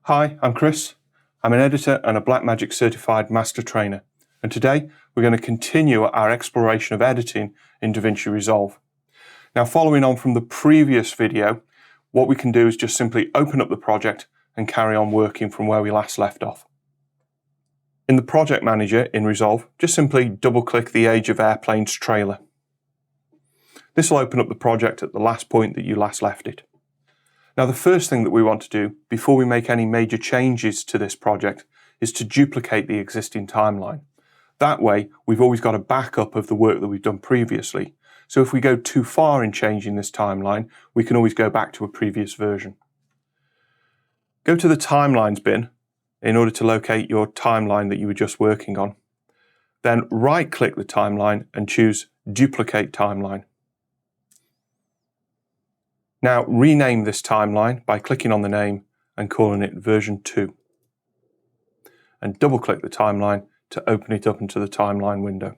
Hi, I'm Chris. I'm an editor and a Blackmagic certified master trainer, and today we're going to continue our exploration of editing in DaVinci Resolve. Now, following on from the previous video, what we can do is just simply open up the project and carry on working from where we last left off. In the project manager in Resolve, just simply double-click the Age of Airplanes trailer. This will open up the project at the last point that you last left it. Now, the first thing that we want to do before we make any major changes to this project is to duplicate the existing timeline. That way, we've always got a backup of the work that we've done previously. So if we go too far in changing this timeline, we can always go back to a previous version. Go to the Timelines bin in order to locate your timeline that you were just working on. Then right-click the timeline and choose Duplicate Timeline. Now rename this timeline by clicking on the name and calling it version 2. And double-click the timeline to open it up into the timeline window.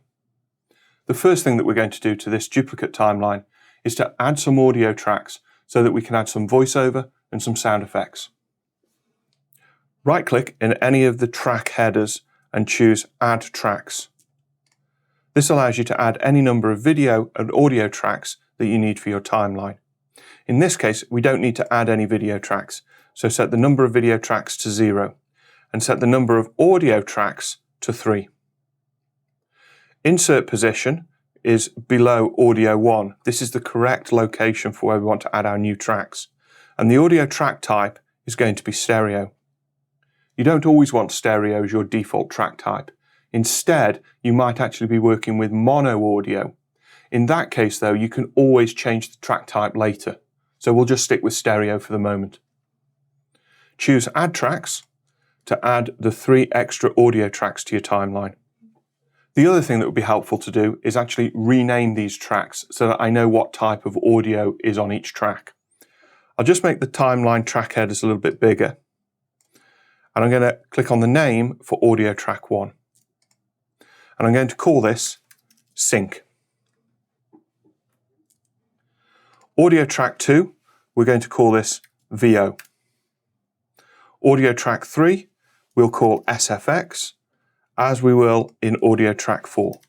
The first thing that we're going to do to this duplicate timeline is to add some audio tracks so that we can add some voiceover and some sound effects. Right-click in any of the track headers and choose Add Tracks. This allows you to add any number of video and audio tracks that you need for your timeline. In this case, we don't need to add any video tracks, so set the number of video tracks to 0 and set the number of audio tracks to 3. Insert position is below audio 1. This is the correct location for where we want to add our new tracks. And the audio track type is going to be stereo. You don't always want stereo as your default track type. Instead, you might actually be working with mono audio. In that case, though, you can always change the track type later. So we'll just stick with stereo for the moment. Choose Add Tracks to add the 3 extra audio tracks to your timeline. The other thing that would be helpful to do is actually rename these tracks so that I know what type of audio is on each track. I'll just make the timeline track headers a little bit bigger. And I'm going to click on the name for audio track 1. And I'm going to call this Sync. Audio track 2, we're going to call this VO. Audio track 3, we'll call SFX, as we will in audio track 4.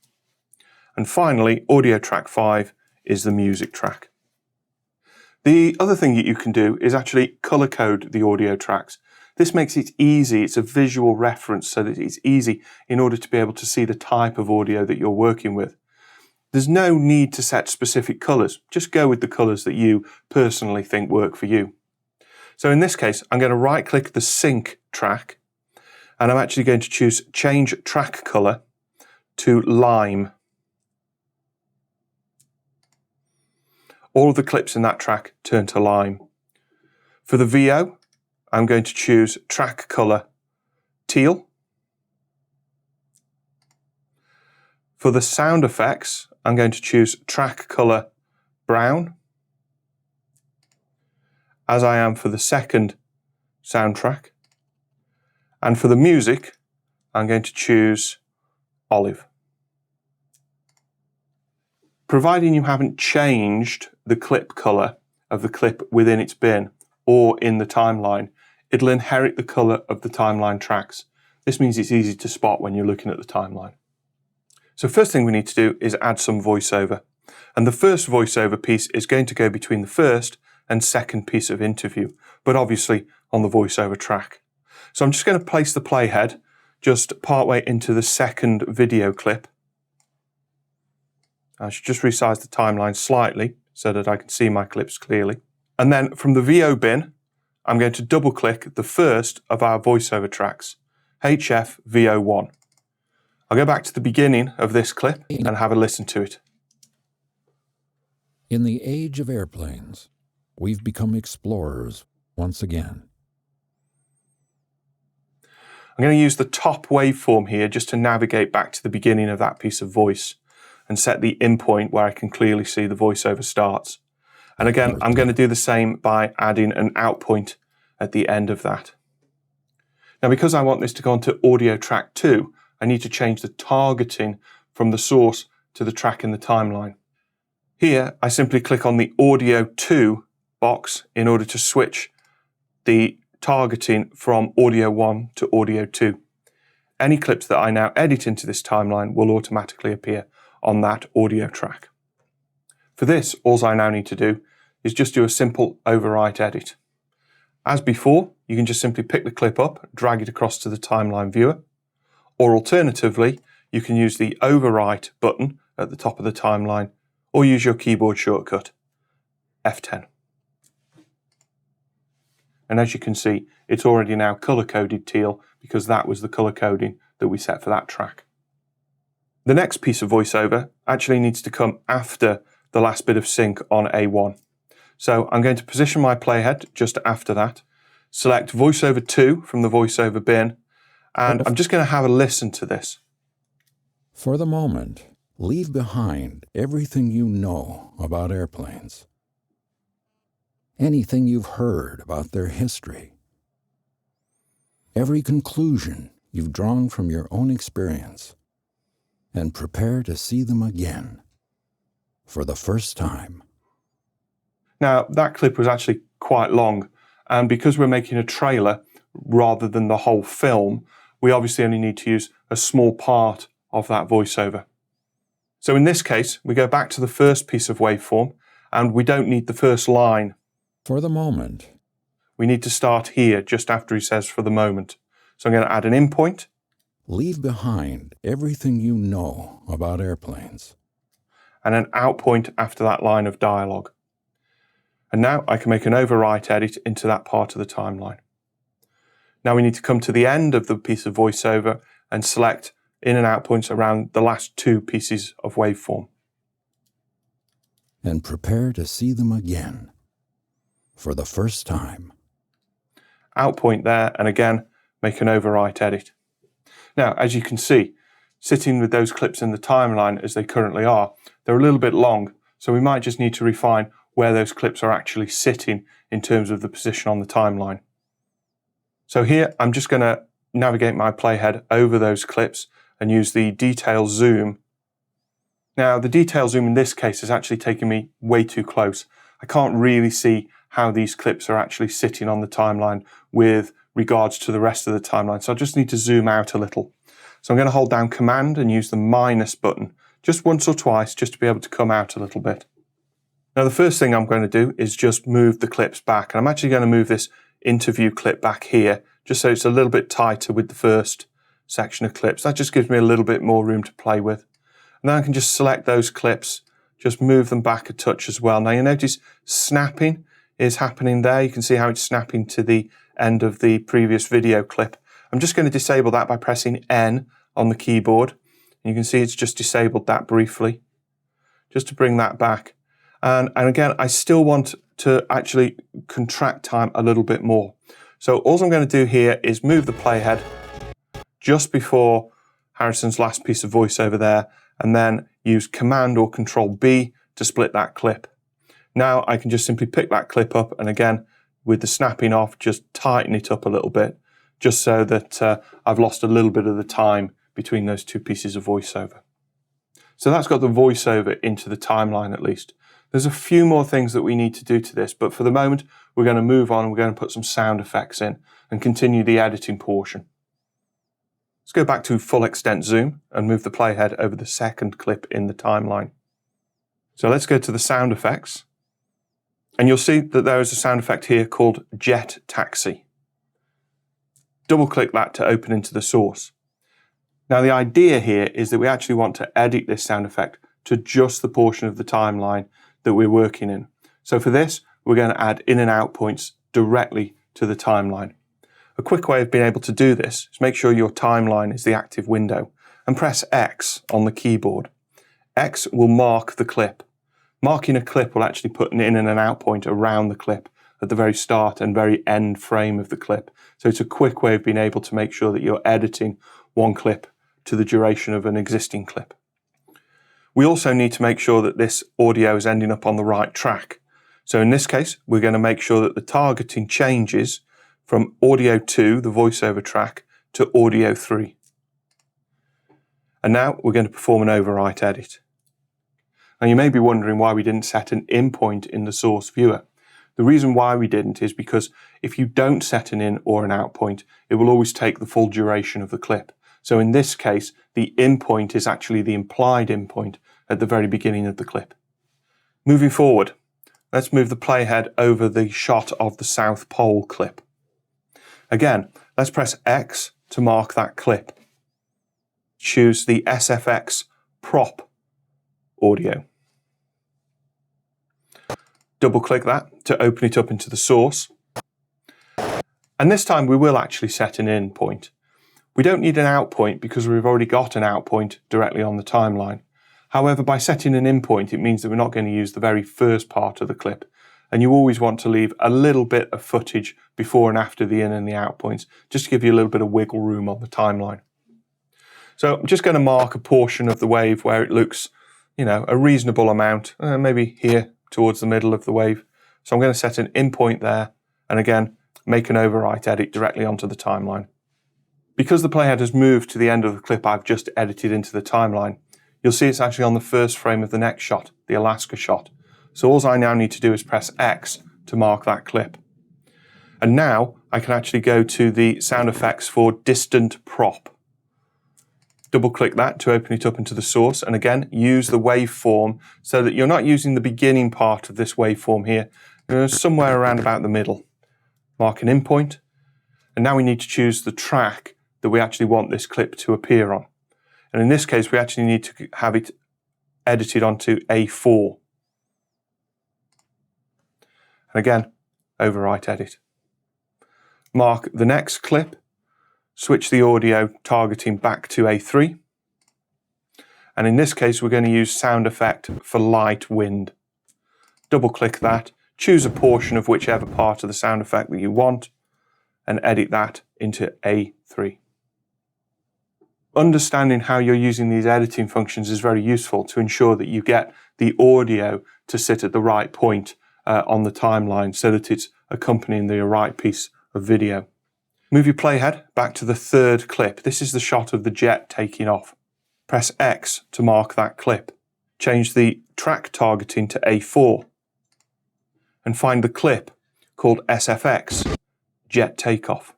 And finally, audio track 5 is the music track. The other thing that you can do is actually color code the audio tracks. This makes it easy. It's a visual reference so that it's easy in order to be able to see the type of audio that you're working with. There's no need to set specific colors. Just go with the colors that you personally think work for you. So in this case, I'm going to right-click the sync track, and I'm actually going to choose change track color to lime. All of the clips in that track turn to lime. For the VO, I'm going to choose track color teal. For the sound effects, I'm going to choose track color brown, as I am for the second soundtrack. And for the music, I'm going to choose olive. Providing you haven't changed the clip color of the clip within its bin or in the timeline, it'll inherit the color of the timeline tracks. This means it's easy to spot when you're looking at the timeline. So first thing we need to do is add some voiceover. And the first voiceover piece is going to go between the first and second piece of interview, but obviously on the voiceover track. So I'm just going to place the playhead just partway into the second video clip. I should just resize the timeline slightly so that I can see my clips clearly. And then from the VO bin, I'm going to double click the first of our voiceover tracks, HF VO1. I'll go back to the beginning of this clip and have a listen to it. In the age of airplanes, we've become explorers once again. I'm going to use the top waveform here just to navigate back to the beginning of that piece of voice and set the in point where I can clearly see the voiceover starts. And again, I'm going to do the same by adding an out point at the end of that. Now, because I want this to go onto audio track 2, I need to change the targeting from the source to the track in the timeline. Here, I simply click on the Audio 2 box in order to switch the targeting from audio 1 to audio 2. Any clips that I now edit into this timeline will automatically appear on that audio track. For this, all I now need to do is just do a simple overwrite edit. As before, you can just simply pick the clip up, drag it across to the timeline viewer, or alternatively, you can use the overwrite button at the top of the timeline, or use your keyboard shortcut, F10. And as you can see, it's already now color-coded teal because that was the color coding that we set for that track. The next piece of voiceover actually needs to come after the last bit of sync on A1. So I'm going to position my playhead just after that, select voiceover 2 from the voiceover bin, and I'm just going to have a listen to this. For the moment, leave behind everything you know about airplanes. Anything you've heard about their history. Every conclusion you've drawn from your own experience. And prepare to see them again for the first time. Now, that clip was actually quite long, and because we're making a trailer rather than the whole film, we obviously only need to use a small part of that voiceover. So in this case, we go back to the first piece of waveform, and we don't need the first line. For the moment. We need to start here, just after he says for the moment. So I'm going to add an in point. Leave behind everything you know about airplanes. And an out point after that line of dialogue. And now I can make an overwrite edit into that part of the timeline. Now we need to come to the end of the piece of voiceover and select in and out points around the last two pieces of waveform. And prepare to see them again for the first time. Out point there, and again, make an overwrite edit. Now, as you can see, sitting with those clips in the timeline as they currently are, they're a little bit long, so we might just need to refine where those clips are actually sitting in terms of the position on the timeline. So here, I'm just going to navigate my playhead over those clips and use the detail zoom. Now, the detail zoom in this case is actually taking me way too close. I can't really see how these clips are actually sitting on the timeline with regards to the rest of the timeline. So I just need to zoom out a little. So I'm going to hold down Command and use the minus button just once or twice just to be able to come out a little bit. Now the first thing I'm going to do is just move the clips back. And I'm actually going to move this interview clip back here just so it's a little bit tighter with the first section of clips. That just gives me a little bit more room to play with. And then I can just select those clips, just move them back a touch as well. Now you notice snapping is happening there. You can see how it's snapping to the end of the previous video clip. I'm just going to disable that by pressing N on the keyboard. And you can see it's just disabled that briefly, just to bring that back. And again, I still want to actually contract time a little bit more. So all I'm going to do here is move the playhead just before Harrison's last piece of voiceover there, and then use Command or Control B to split that clip. Now I can just simply pick that clip up and again, with the snapping off, just tighten it up a little bit, just so that I've lost a little bit of the time between those two pieces of voiceover. So that's got the voiceover into the timeline at least. There's a few more things that we need to do to this, but for the moment, we're going to move on and we're going to put some sound effects in and continue the editing portion. Let's go back to full extent zoom and move the playhead over the second clip in the timeline. So let's go to the sound effects. And you'll see that there is a sound effect here called Jet Taxi. Double click that to open into the source. Now the idea here is that we actually want to edit this sound effect to just the portion of the timeline that we're working in. So for this, we're going to add in and out points directly to the timeline. A quick way of being able to do this is make sure your timeline is the active window and press X on the keyboard. X will mark the clip. Marking a clip will actually put an in and an out point around the clip at the very start and very end frame of the clip. So it's a quick way of being able to make sure that you're editing one clip to the duration of an existing clip. We also need to make sure that this audio is ending up on the right track. So in this case, we're going to make sure that the targeting changes from audio 2, the voiceover track, to audio 3. And now we're going to perform an overwrite edit. Now you may be wondering why we didn't set an in point in the source viewer. The reason why we didn't is because if you don't set an in or an out point, it will always take the full duration of the clip. So in this case, the in point is actually the implied in point at the very beginning of the clip. Moving forward, let's move the playhead over the shot of the South Pole clip. Again, let's press X to mark that clip. Choose the SFX prop audio. Double click that to open it up into the source. And this time we will actually set an in point. We don't need an out point because we've already got an out point directly on the timeline. However, by setting an in point, it means that we're not going to use the very first part of the clip. And you always want to leave a little bit of footage before and after the in and the out points, just to give you a little bit of wiggle room on the timeline. So I'm just going to mark a portion of the wave where it looks, a reasonable amount, maybe here towards the middle of the wave. So I'm going to set an in point there, and again, make an overwrite edit directly onto the timeline. Because the playhead has moved to the end of the clip I've just edited into the timeline, you'll see it's actually on the first frame of the next shot, the Alaska shot. So all I now need to do is press X to mark that clip. And now I can actually go to the sound effects for distant prop. Double click that to open it up into the source, and again use the waveform so that you're not using the beginning part of this waveform here, somewhere around about the middle. Mark an in point, and now we need to choose the track that we actually want this clip to appear on. And in this case we actually need to have it edited onto A4. And again, overwrite edit. Mark the next clip. Switch the audio targeting back to A3. And in this case, we're going to use sound effect for light wind. Double click that, choose a portion of whichever part of the sound effect that you want, and edit that into A3. Understanding how you're using these editing functions is very useful to ensure that you get the audio to sit at the right point on the timeline so that it's accompanying the right piece of video. Move your playhead back to the third clip. This is the shot of the jet taking off. Press X to mark that clip. Change the track targeting to A4 and find the clip called SFX, jet takeoff.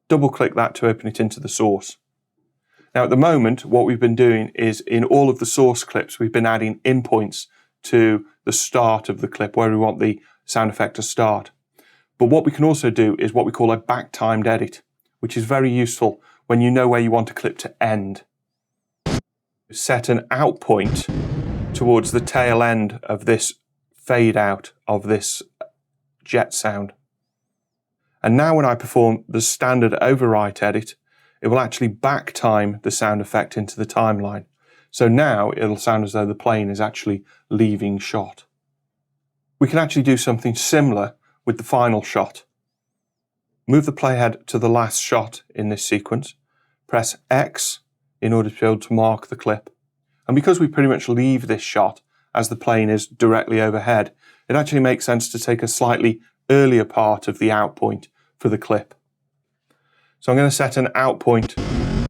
Double click that to open it into the source. Now at the moment, what we've been doing is in all of the source clips, we've been adding in points to the start of the clip where we want the sound effect to start. But what we can also do is what we call a back-timed edit, which is very useful when you know where you want a clip to end. Set an out point towards the tail end of this fade out of this jet sound. And now when I perform the standard overwrite edit, it will actually back time the sound effect into the timeline. So now it'll sound as though the plane is actually leaving shot. We can actually do something similar with the final shot. Move the playhead to the last shot in this sequence. Press X in order to be able to mark the clip. And because we pretty much leave this shot as the plane is directly overhead, it actually makes sense to take a slightly earlier part of the out point for the clip. So I'm going to set an out point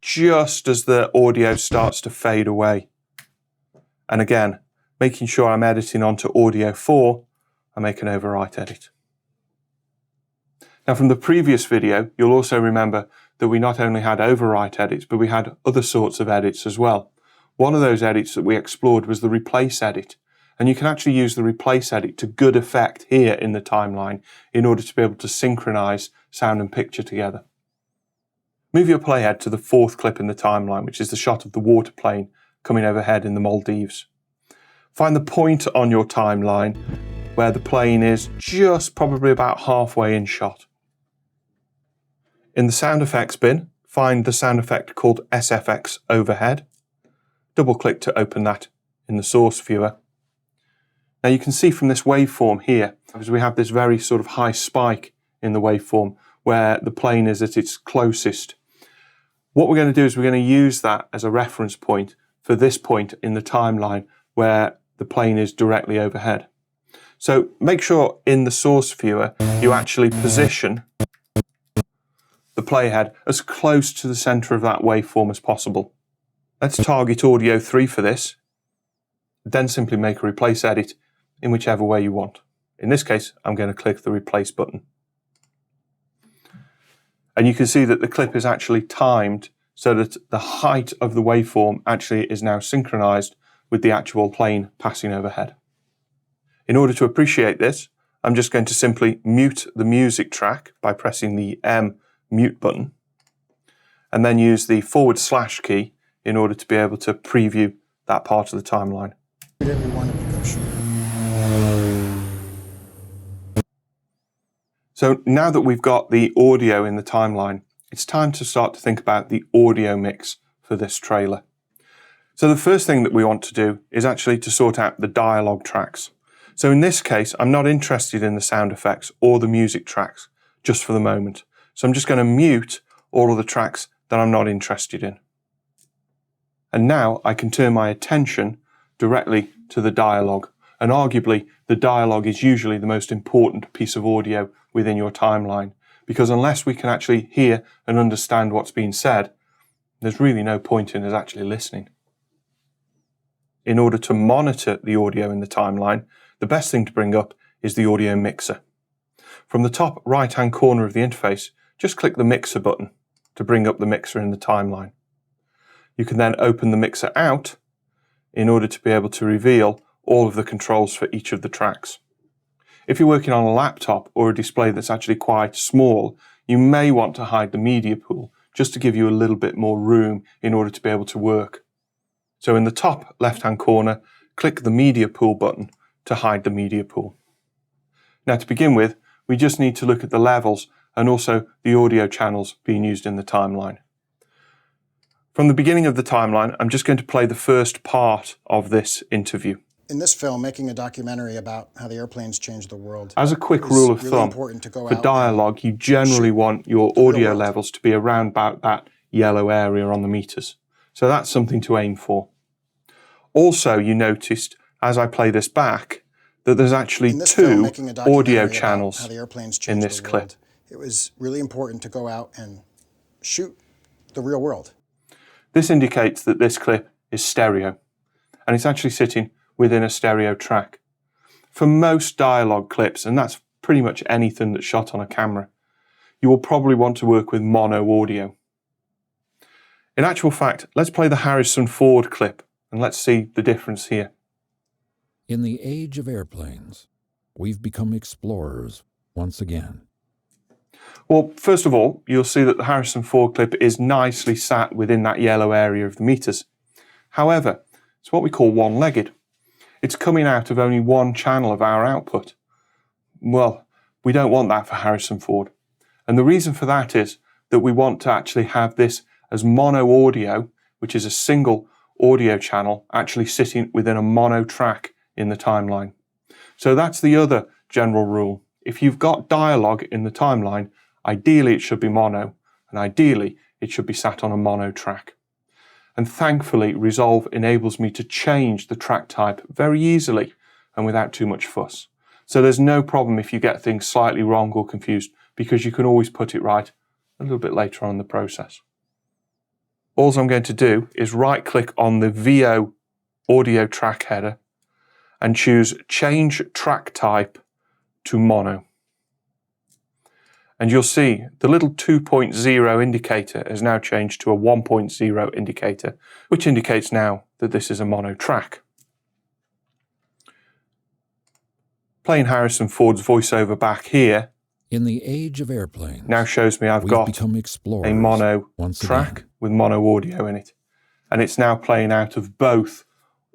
just as the audio starts to fade away. And again, making sure I'm editing onto audio 4, I make an overwrite edit. Now from the previous video, you'll also remember that we not only had overwrite edits, but we had other sorts of edits as well. One of those edits that we explored was the replace edit. And you can actually use the replace edit to good effect here in the timeline in order to be able to synchronize sound and picture together. Move your playhead to the fourth clip in the timeline, which is the shot of the waterplane coming overhead in the Maldives. Find the point on your timeline where the plane is just probably about halfway in shot. In the sound effects bin, find the sound effect called SFX overhead. Double click to open that in the source viewer. Now you can see from this waveform here, as we have this very sort of high spike in the waveform where the plane is at its closest. What we're going to do is we're going to use that as a reference point for this point in the timeline where the plane is directly overhead. So make sure in the source viewer you actually position the playhead as close to the center of that waveform as possible. Let's target audio 3 for this, then simply make a replace edit in whichever way you want. In this case, I'm going to click the replace button. And you can see that the clip is actually timed so that the height of the waveform actually is now synchronized with the actual plane passing overhead. In order to appreciate this, I'm just going to simply mute the music track by pressing the M mute button, and then use the / key in order to be able to preview that part of the timeline. So now that we've got the audio in the timeline, it's time to start to think about the audio mix for this trailer. So the first thing that we want to do is actually to sort out the dialogue tracks. So in this case, I'm not interested in the sound effects or the music tracks just for the moment. So I'm just going to mute all of the tracks that I'm not interested in. And now I can turn my attention directly to the dialogue. And arguably, the dialogue is usually the most important piece of audio within your timeline, because unless we can actually hear and understand what's being said, there's really no point in us actually listening. In order to monitor the audio in the timeline, the best thing to bring up is the audio mixer. From the top right-hand corner of the interface, just click the mixer button to bring up the mixer in the timeline. You can then open the mixer out in order to be able to reveal all of the controls for each of the tracks. If you're working on a laptop or a display that's actually quite small, you may want to hide the media pool just to give you a little bit more room in order to be able to work. So in the top left-hand corner, click the media pool button to hide the media pool. Now to begin with, we just need to look at the levels and also the audio channels being used in the timeline. From the beginning of the timeline, I'm just going to play the first part of this interview. In this film, making a documentary about how the airplanes changed the world. As a quick rule of thumb, for dialogue, you generally want your audio levels to be around about that yellow area on the meters. So that's something to aim for. Also, you noticed, as I play this back, that there's actually two audio channels in this clip. It was really important to go out and shoot the real world. This indicates that this clip is stereo, and it's actually sitting within a stereo track. For most dialogue clips, and that's pretty much anything that's shot on a camera, you will probably want to work with mono audio. In actual fact, let's play the Harrison Ford clip, and let's see the difference here. In the age of airplanes, we've become explorers once again. Well, first of all, you'll see that the Harrison Ford clip is nicely sat within that yellow area of the meters. However, it's what we call one-legged. It's coming out of only one channel of our output. Well, we don't want that for Harrison Ford. And the reason for that is that we want to actually have this as mono audio, which is a single audio channel actually sitting within a mono track in the timeline. So that's the other general rule. If you've got dialogue in the timeline, ideally it should be mono, and ideally it should be sat on a mono track. And thankfully, Resolve enables me to change the track type very easily and without too much fuss. So there's no problem if you get things slightly wrong or confused, because you can always put it right a little bit later on in the process. All I'm going to do is right-click on the VO audio track header and choose Change Track Type to Mono. And you'll see the little 2.0 indicator has now changed to a 1.0 indicator, which indicates now that this is a mono track. Playing Harrison Ford's voiceover back here in the age of airplanes, now shows me I've got a mono track with mono audio in it. And it's now playing out of both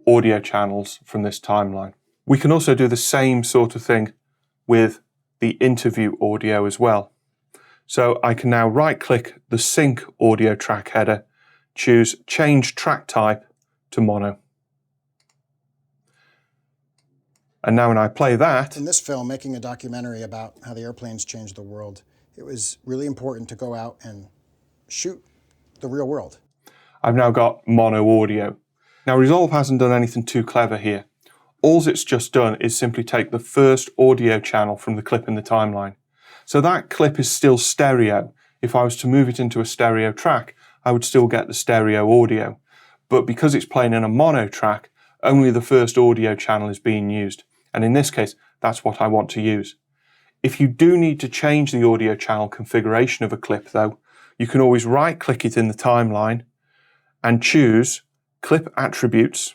audio channels from this timeline. We can also do the same sort of thing with the interview audio as well. So I can now right-click the sync audio track header, choose Change Track Type to Mono. And now when I play that... In this film, making a documentary about how the airplanes changed the world, it was really important to go out and shoot the real world. I've now got mono audio. Now Resolve hasn't done anything too clever here. All it's just done is simply take the first audio channel from the clip in the timeline. So that clip is still stereo. If I was to move it into a stereo track, I would still get the stereo audio. But because it's playing in a mono track, only the first audio channel is being used. And in this case, that's what I want to use. If you do need to change the audio channel configuration of a clip though, you can always right-click it in the timeline and choose Clip Attributes.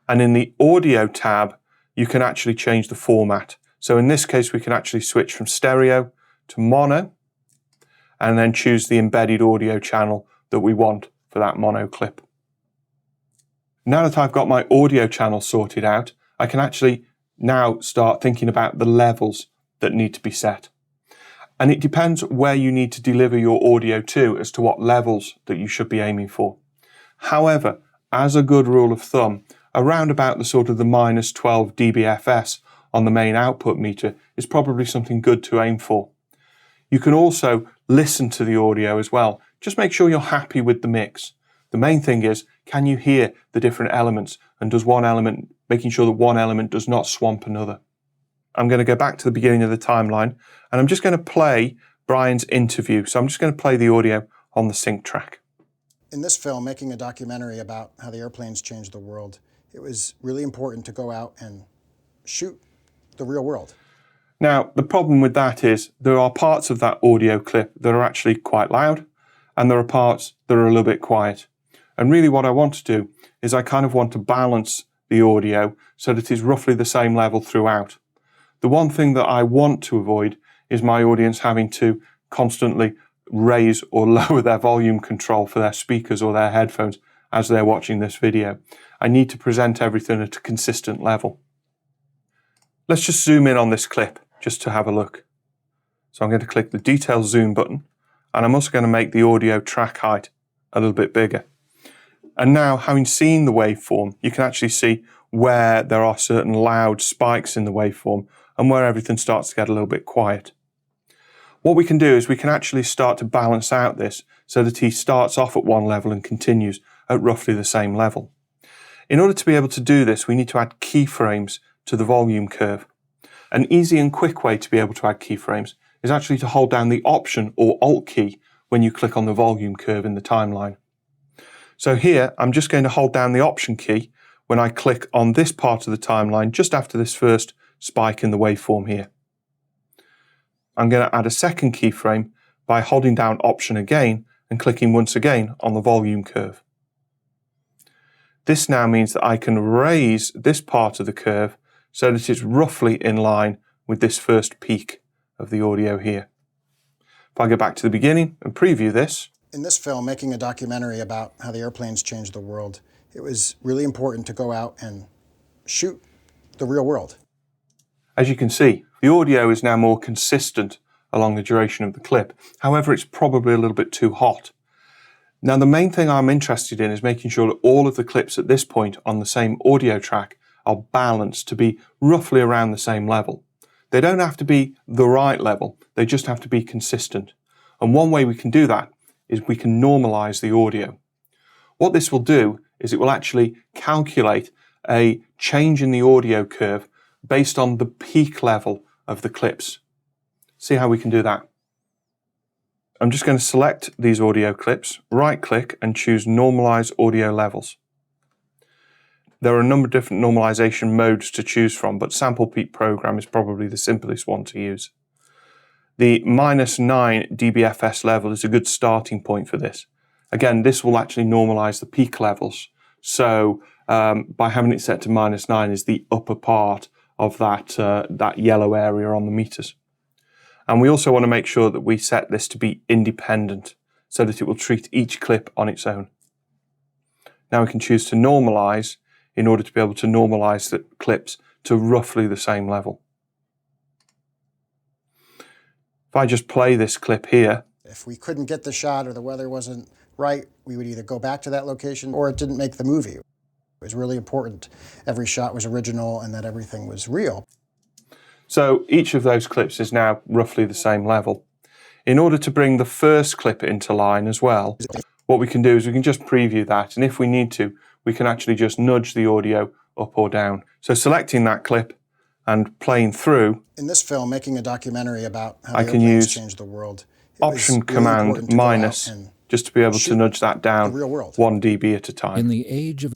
And in the Audio tab, you can actually change the format. So in this case, we can actually switch from stereo to mono and then choose the embedded audio channel that we want for that mono clip. Now that I've got my audio channel sorted out, I can actually now start thinking about the levels that need to be set. And it depends where you need to deliver your audio to as to what levels that you should be aiming for. However, as a good rule of thumb, around about the sort of the minus 12 dBFS on the main output meter is probably something good to aim for. You can also listen to the audio as well. Just make sure you're happy with the mix. The main thing is, can you hear the different elements, and does one element, making sure that one element does not swamp another. I'm going to go back to the beginning of the timeline and I'm just going to play Brian's interview. So I'm just going to play the audio on the sync track. In this film, making a documentary about how the airplanes changed the world, it was really important to go out and shoot the real world. Now, the problem with that is there are parts of that audio clip that are actually quite loud and there are parts that are a little bit quiet. And really what I want to do is I kind of want to balance the audio so that it is roughly the same level throughout. The one thing that I want to avoid is my audience having to constantly raise or lower their volume control for their speakers or their headphones as they're watching this video. I need to present everything at a consistent level. Let's just zoom in on this clip just to have a look. So I'm going to click the detail zoom button and I'm also going to make the audio track height a little bit bigger. And now, having seen the waveform, you can actually see where there are certain loud spikes in the waveform and where everything starts to get a little bit quiet. What we can do is we can actually start to balance out this so that he starts off at one level and continues at roughly the same level. In order to be able to do this, we need to add keyframes to the volume curve. An easy and quick way to be able to add keyframes is actually to hold down the Option or Alt key when you click on the volume curve in the timeline. So here, I'm just going to hold down the Option key when I click on this part of the timeline just after this first spike in the waveform here. I'm going to add a second keyframe by holding down Option again and clicking once again on the volume curve. This now means that I can raise this part of the curve so that it's roughly in line with this first peak of the audio here. If I go back to the beginning and preview this. In this film, making a documentary about how the airplanes changed the world, it was really important to go out and shoot the real world. As you can see, the audio is now more consistent along the duration of the clip. However, it's probably a little bit too hot. Now, the main thing I'm interested in is making sure that all of the clips at this point on the same audio track are balanced to be roughly around the same level. They don't have to be the right level, they just have to be consistent. And one way we can do that is we can normalize the audio. What this will do is it will actually calculate a change in the audio curve based on the peak level of the clips. See how we can do that? I'm just going to select these audio clips, right click and choose Normalize Audio Levels. There are a number of different normalization modes to choose from, but Sample Peak Program is probably the simplest one to use. The -9 dBFS level is a good starting point for this. Again, this will actually normalize the peak levels. So by having it set to -9 is the upper part of that yellow area on the meters. And we also want to make sure that we set this to be independent so that it will treat each clip on its own. Now we can choose to normalize in order to be able to normalize the clips to roughly the same level. If I just play this clip here. If we couldn't get the shot or the weather wasn't right, we would either go back to that location or it didn't make the movie. It was really important. Every shot was original and that everything was real. So each of those clips is now roughly the same level. In order to bring the first clip into line as well, what we can do is we can just preview that, and if we need to, we can actually just nudge the audio up or down. So selecting that clip and playing through. In this film, making a documentary about how I the can airplanes use changed the world, Option Command minus just to be able to nudge that down 1 dB at a time. In the age of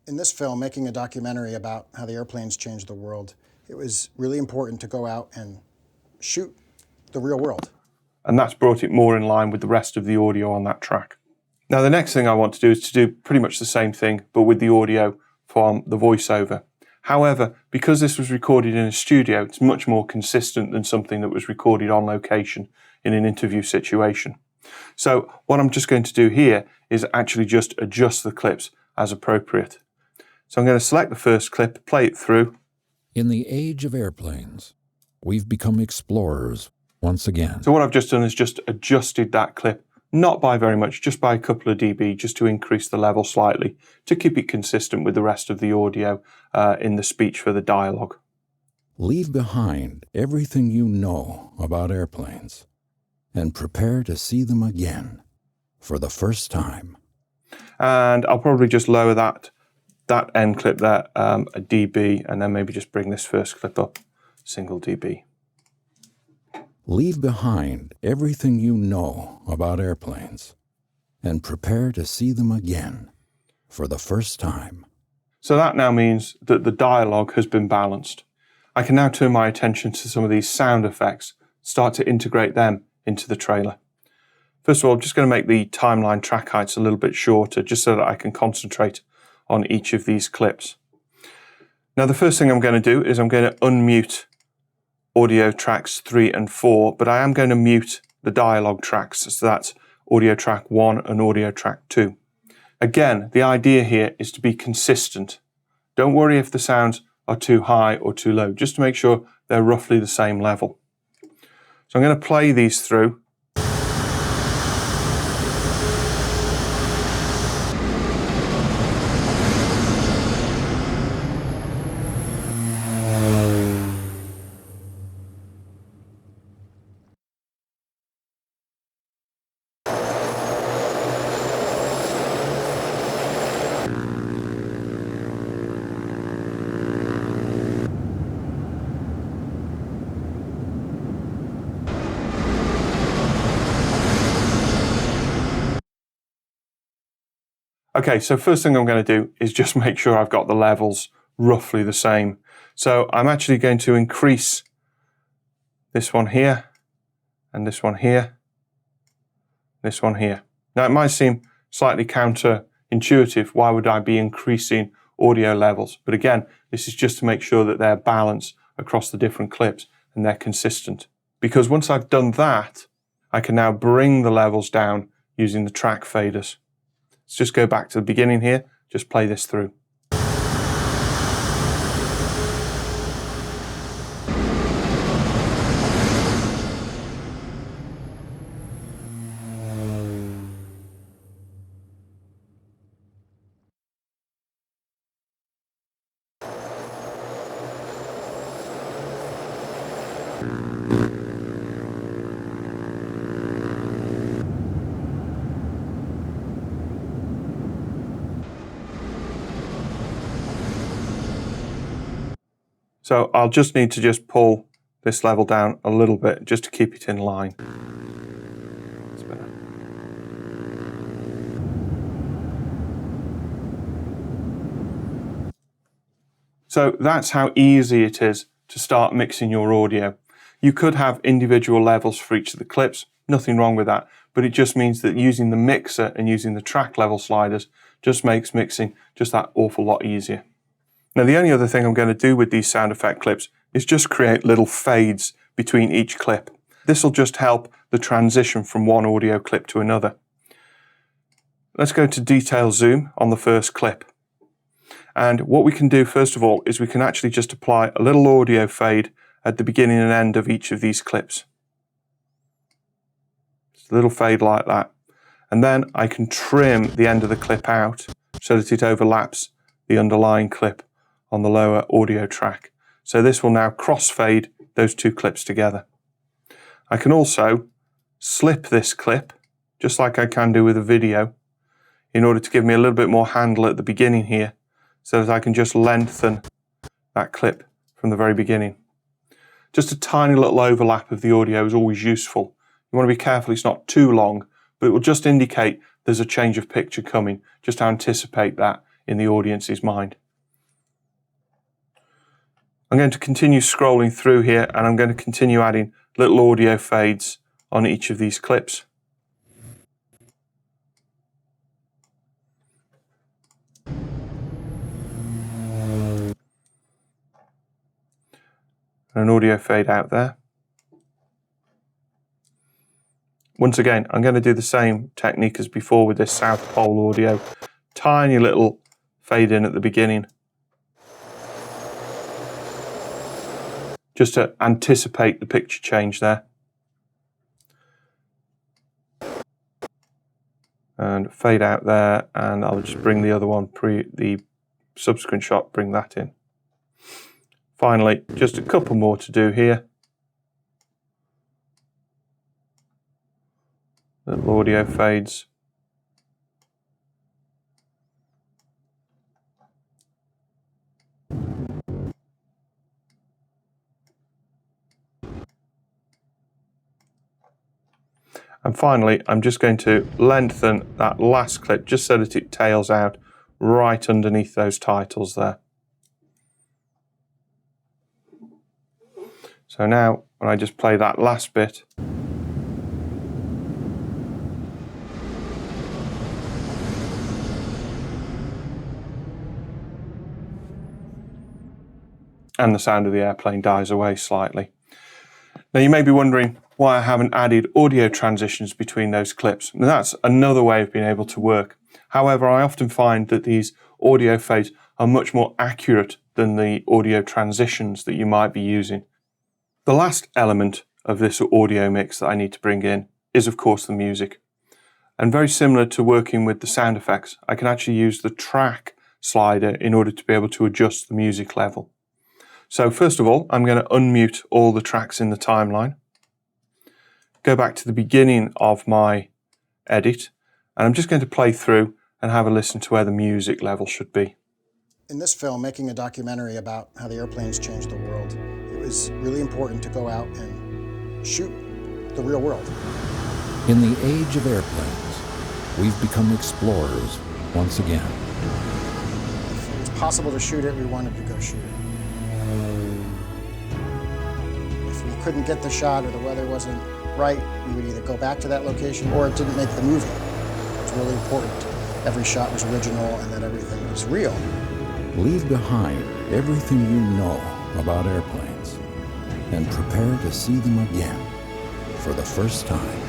In this film, making a documentary about how the airplanes changed the world, it was really important to go out and shoot the real world. And that's brought it more in line with the rest of the audio on that track. Now, the next thing I want to do is to do pretty much the same thing, but with the audio from the voiceover. However, because this was recorded in a studio, it's much more consistent than something that was recorded on location in an interview situation. So what I'm just going to do here is actually just adjust the clips as appropriate. So I'm going to select the first clip, play it through. In the age of airplanes, we've become explorers once again. So what I've just done is just adjusted that clip, not by very much, just by a couple of dB, just to increase the level slightly, to keep it consistent with the rest of the audio in the speech for the dialogue. Leave behind everything you know about airplanes and prepare to see them again for the first time. And I'll probably just lower that end clip there a dB, and then maybe just bring this first clip up single dB. Leave behind everything you know about airplanes and prepare to see them again for the first time. So that now means that the dialogue has been balanced. I can now turn my attention to some of these sound effects, start to integrate them into the trailer. First of all, I'm just going to make the timeline track heights a little bit shorter, just so that I can concentrate on each of these clips. Now, the first thing I'm going to do is I'm going to unmute audio tracks 3 and 4, but I am going to mute the dialogue tracks, so that's audio track 1 and audio track 2. Again, the idea here is to be consistent. Don't worry if the sounds are too high or too low, just to make sure they're roughly the same level. So I'm going to play these through. Okay, so first thing I'm going to do is just make sure I've got the levels roughly the same. So I'm actually going to increase this one here, and this one here, this one here. Now it might seem slightly counterintuitive, why would I be increasing audio levels? But again, this is just to make sure that they're balanced across the different clips and they're consistent. Because once I've done that, I can now bring the levels down using the track faders. Let's just go back to the beginning here, just play this through. So I'll just need to just pull this level down a little bit just to keep it in line. That's better. So that's how easy it is to start mixing your audio. You could have individual levels for each of the clips, nothing wrong with that, but it just means that using the mixer and using the track level sliders just makes mixing just that awful lot easier. Now, the only other thing I'm going to do with these sound effect clips is just create little fades between each clip. This will just help the transition from one audio clip to another. Let's go to detail zoom on the first clip. And what we can do first of all is we can actually just apply a little audio fade at the beginning and end of each of these clips. Just a little fade like that. And then I can trim the end of the clip out so that it overlaps the underlying clip on the lower audio track. So this will now crossfade those two clips together. I can also slip this clip, just like I can do with a video, in order to give me a little bit more handle at the beginning here, so that I can just lengthen that clip from the very beginning. Just a tiny little overlap of the audio is always useful. You want to be careful it's not too long, but it will just indicate there's a change of picture coming, just to anticipate that in the audience's mind. I'm going to continue scrolling through here, and I'm going to continue adding little audio fades on each of these clips. An audio fade out there. Once again, I'm going to do the same technique as before with this South Pole audio. Tiny little fade in at the beginning, just to anticipate the picture change there. And fade out there, and I'll just bring the other one, the subsequent shot, bring that in. Finally, just a couple more to do here. Little audio fades. And finally, I'm just going to lengthen that last clip just so that it tails out right underneath those titles there. So now, when I just play that last bit, and the sound of the airplane dies away slightly. Now you may be wondering why I haven't added audio transitions between those clips. And that's another way of being able to work. However, I often find that these audio fades are much more accurate than the audio transitions that you might be using. The last element of this audio mix that I need to bring in is, of course, the music. And very similar to working with the sound effects, I can actually use the track slider in order to be able to adjust the music level. So first of all, I'm going to unmute all the tracks in the timeline, go back to the beginning of my edit, and I'm just going to play through and have a listen to where the music level should be. In this film, making a documentary about how the airplanes changed the world, it was really important to go out and shoot the real world. In the age of airplanes, we've become explorers once again. If it was possible to shoot it, we wanted to go shoot it. If we couldn't get the shot or the weather wasn't right, we would either go back to that location or it didn't make the movie. It was really important. Every shot was original and that everything was real. Leave behind everything you know about airplanes and prepare to see them again for the first time.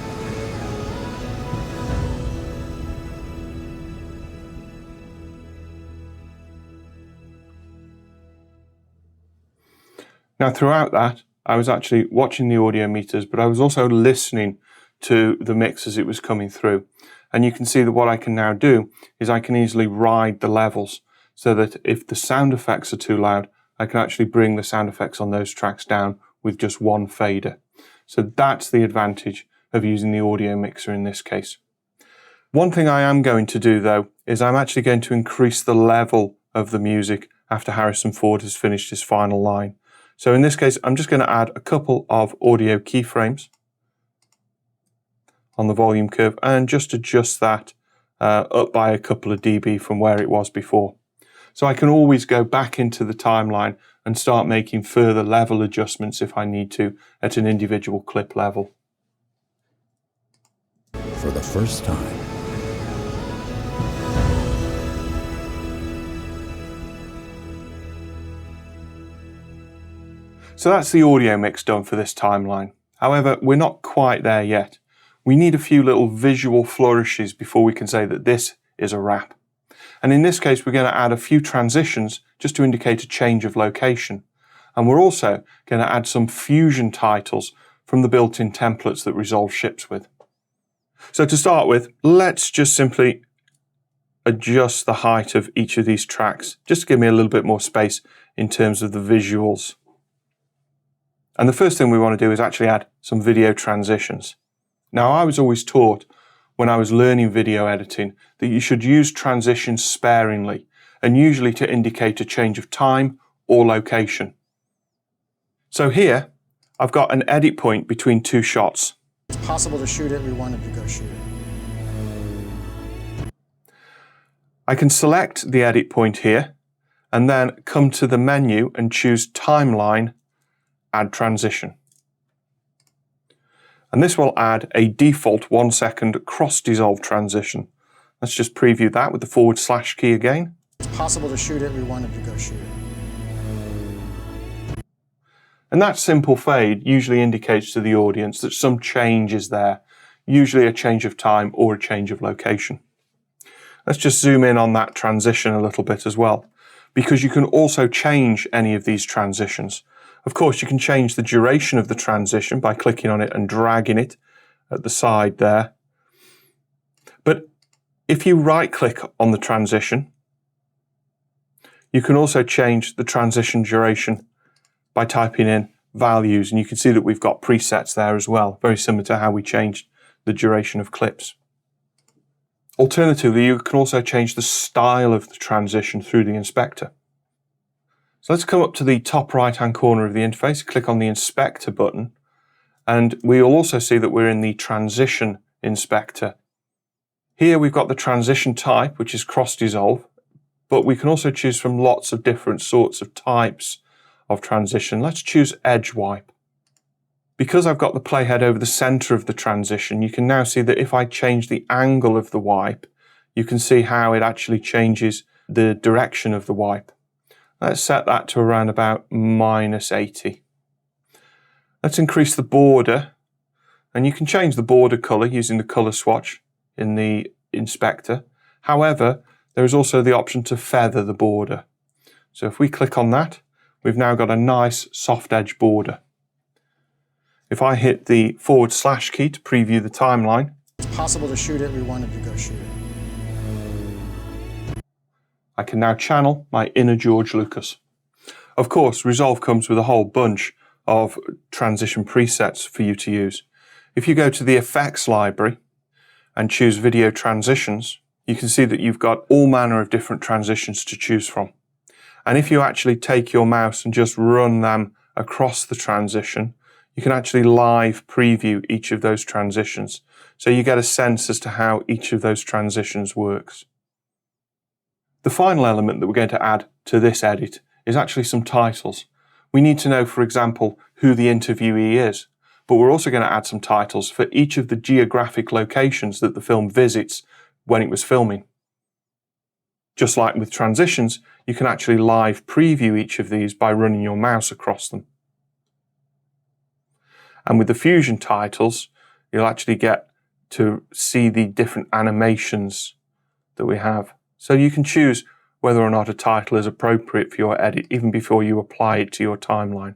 Now throughout that, I was actually watching the audio meters, but I was also listening to the mix as it was coming through. And you can see that what I can now do is I can easily ride the levels so that if the sound effects are too loud, I can actually bring the sound effects on those tracks down with just one fader. So that's the advantage of using the audio mixer in this case. One thing I am going to do though, is I'm actually going to increase the level of the music after Harrison Ford has finished his final line. So in this case, I'm just going to add a couple of audio keyframes on the volume curve and just adjust that up by a couple of dB from where it was before. So I can always go back into the timeline and start making further level adjustments if I need to at an individual clip level. For the first time. So that's the audio mix done for this timeline. However, we're not quite there yet. We need a few little visual flourishes before we can say that this is a wrap. And in this case, we're going to add a few transitions just to indicate a change of location. And we're also going to add some fusion titles from the built-in templates that Resolve ships with. So to start with, let's just simply adjust the height of each of these tracks, just to give me a little bit more space in terms of the visuals. And the first thing we want to do is actually add some video transitions. Now, I was always taught when I was learning video editing that you should use transitions sparingly and usually to indicate a change of time or location. So here, I've got an edit point between two shots. If it's possible to shoot it, we wanted to go shoot it. I can select the edit point here and then come to the menu and choose Timeline, Add Transition. And this will add a default 1 second cross-dissolve transition. Let's just preview that with the / key again. It's possible to shoot it, we wanted to go shoot it. And that simple fade usually indicates to the audience that some change is there, usually a change of time or a change of location. Let's just zoom in on that transition a little bit as well, because you can also change any of these transitions. Of course, you can change the duration of the transition by clicking on it and dragging it at the side there. But if you right-click on the transition, you can also change the transition duration by typing in values, and you can see that we've got presets there as well, very similar to how we changed the duration of clips. Alternatively, you can also change the style of the transition through the inspector. So let's come up to the top right-hand corner of the interface, click on the Inspector button, and we'll also see that we're in the Transition Inspector. Here we've got the transition type, which is cross-dissolve, but we can also choose from lots of different sorts of types of transition. Let's choose Edge Wipe. Because I've got the playhead over the center of the transition, you can now see that if I change the angle of the wipe, you can see how it actually changes the direction of the wipe. Let's set that to around about -80. Let's increase the border, and you can change the border color using the color swatch in the inspector. However, there is also the option to feather the border. So if we click on that, we've now got a nice soft edge border. If I hit the / key to preview the timeline, it's possible to shoot it, we wanted to go shoot it. I can now channel my inner George Lucas. Of course, Resolve comes with a whole bunch of transition presets for you to use. If you go to the effects library and choose video transitions, you can see that you've got all manner of different transitions to choose from. And if you actually take your mouse and just run them across the transition, you can actually live preview each of those transitions. So you get a sense as to how each of those transitions works. The final element that we're going to add to this edit is actually some titles. We need to know, for example, who the interviewee is, but we're also going to add some titles for each of the geographic locations that the film visits when it was filming. Just like with transitions, you can actually live preview each of these by running your mouse across them. And with the Fusion titles, you'll actually get to see the different animations that we have. So you can choose whether or not a title is appropriate for your edit even before you apply it to your timeline.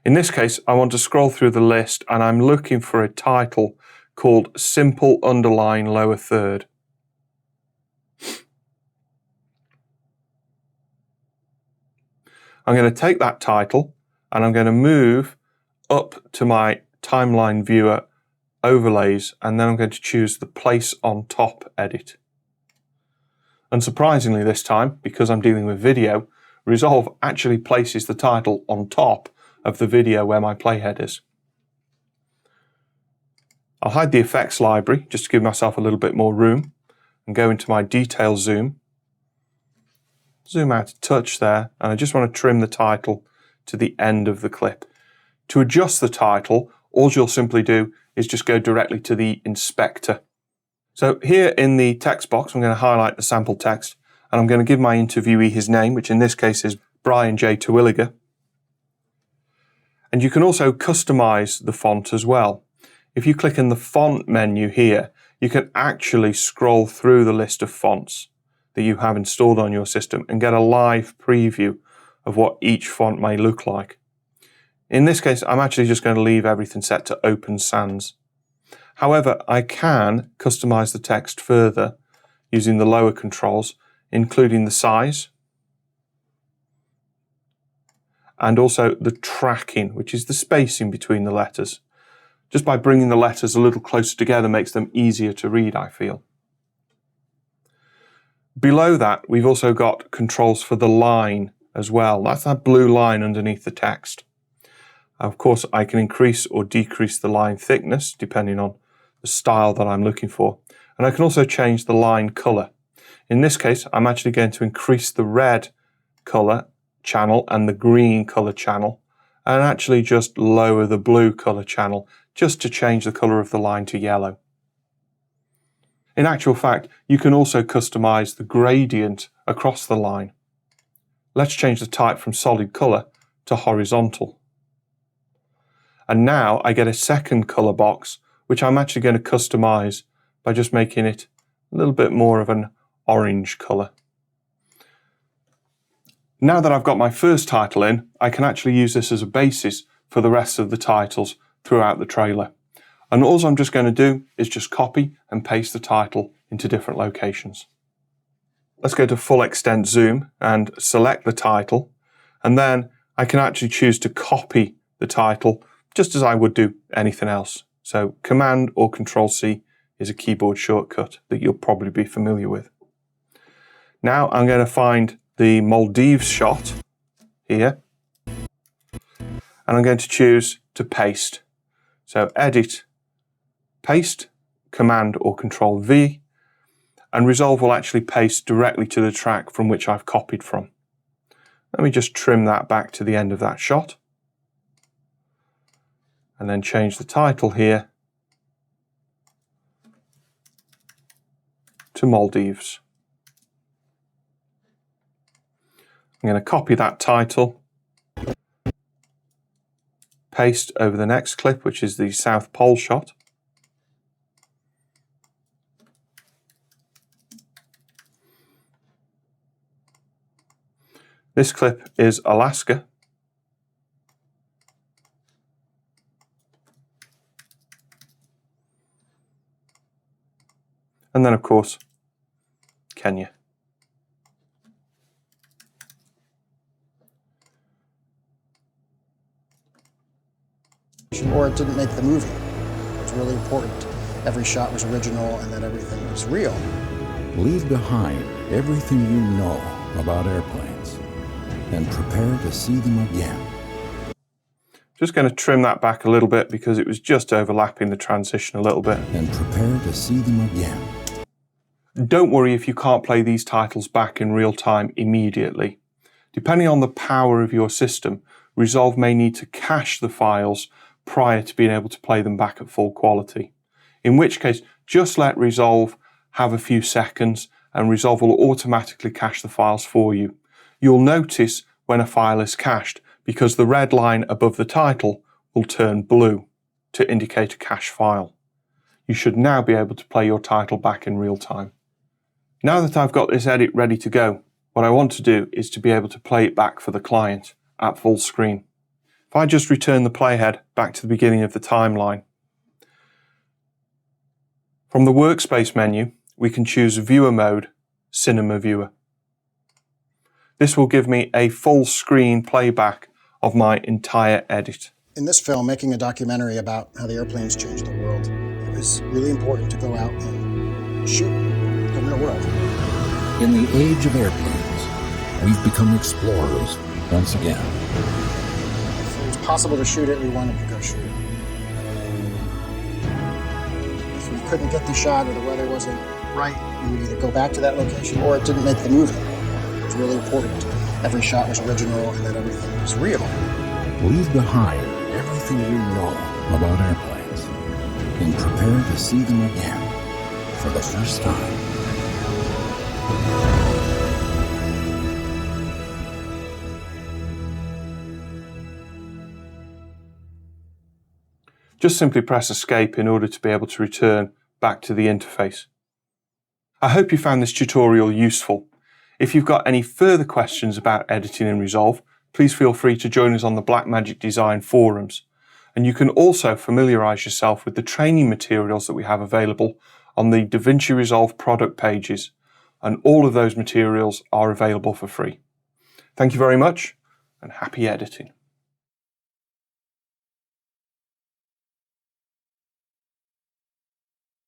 In this case, I want to scroll through the list and I'm looking for a title called Simple Underline Lower Third. I'm going to take that title and I'm going to move up to my timeline viewer overlays, and then I'm going to choose the Place on Top edit. Unsurprisingly this time, because I'm dealing with video, Resolve actually places the title on top of the video where my playhead is. I'll hide the effects library just to give myself a little bit more room and go into my detail zoom. Zoom out a touch there, and I just want to trim the title to the end of the clip. To adjust the title, all you'll simply do is just go directly to the inspector. So here in the text box, I'm going to highlight the sample text, and I'm going to give my interviewee his name, which in this case is Brian J. Terwilliger. And you can also customize the font as well. If you click in the font menu here, you can actually scroll through the list of fonts that you have installed on your system and get a live preview of what each font may look like. In this case, I'm actually just going to leave everything set to Open Sans. However, I can customize the text further using the lower controls, including the size and also the tracking, which is the spacing between the letters. Just by bringing the letters a little closer together makes them easier to read, I feel. Below that, we've also got controls for the line as well. That's that blue line underneath the text. Of course, I can increase or decrease the line thickness depending on the style that I'm looking for. And I can also change the line color. In this case, I'm actually going to increase the red color channel and the green color channel, and actually just lower the blue color channel just to change the color of the line to yellow. In actual fact, you can also customize the gradient across the line. Let's change the type from solid color to horizontal. And now I get a second color box, which I'm actually going to customize by just making it a little bit more of an orange color. Now that I've got my first title in, I can actually use this as a basis for the rest of the titles throughout the trailer. And all I'm just going to do is just copy and paste the title into different locations. Let's go to full extent zoom and select the title, and then I can actually choose to copy the title just as I would do anything else. So Command or Control C is a keyboard shortcut that you'll probably be familiar with. Now I'm going to find the Maldives shot here, and I'm going to choose to paste. So Edit, Paste, Command or Control V, and Resolve will actually paste directly to the track from which I've copied from. Let me just trim that back to the end of that shot, and then change the title here to Maldives. I'm going to copy that title, paste over the next clip, which is the South Pole shot. This clip is Alaska. And then, of course, Kenya. Or it didn't make the movie. It was really important. Every shot was original and that everything was real. Leave behind everything you know about airplanes and prepare to see them again. Just going to trim that back a little bit because it was just overlapping the transition a little bit. And prepare to see them again. Don't worry if you can't play these titles back in real time immediately. Depending on the power of your system, Resolve may need to cache the files prior to being able to play them back at full quality. In which case, just let Resolve have a few seconds and Resolve will automatically cache the files for you. You'll notice when a file is cached because the red line above the title will turn blue to indicate a cache file. You should now be able to play your title back in real time. Now that I've got this edit ready to go, what I want to do is to be able to play it back for the client at full screen. If I just return the playhead back to the beginning of the timeline, from the workspace menu, we can choose Viewer Mode, Cinema Viewer. This will give me a full screen playback of my entire edit. In this film, making a documentary about how the airplanes changed the world, it was really important to go out and shoot the real world. In the age of airplanes, we've become explorers once again. If it was possible to shoot it, we wanted to go shoot it. If we couldn't get the shot or the weather wasn't right, we would either go back to that location or it didn't make the movie. It was really important. Every shot was original and that everything was real. Leave behind everything you know about airplanes and prepare to see them again for the first time. Just simply press Escape in order to be able to return back to the interface. I hope you found this tutorial useful. If you've got any further questions about editing in Resolve, please feel free to join us on the Blackmagic Design forums. And you can also familiarise yourself with the training materials that we have available on the DaVinci Resolve product pages. And all of those materials are available for free. Thank you very much and happy editing.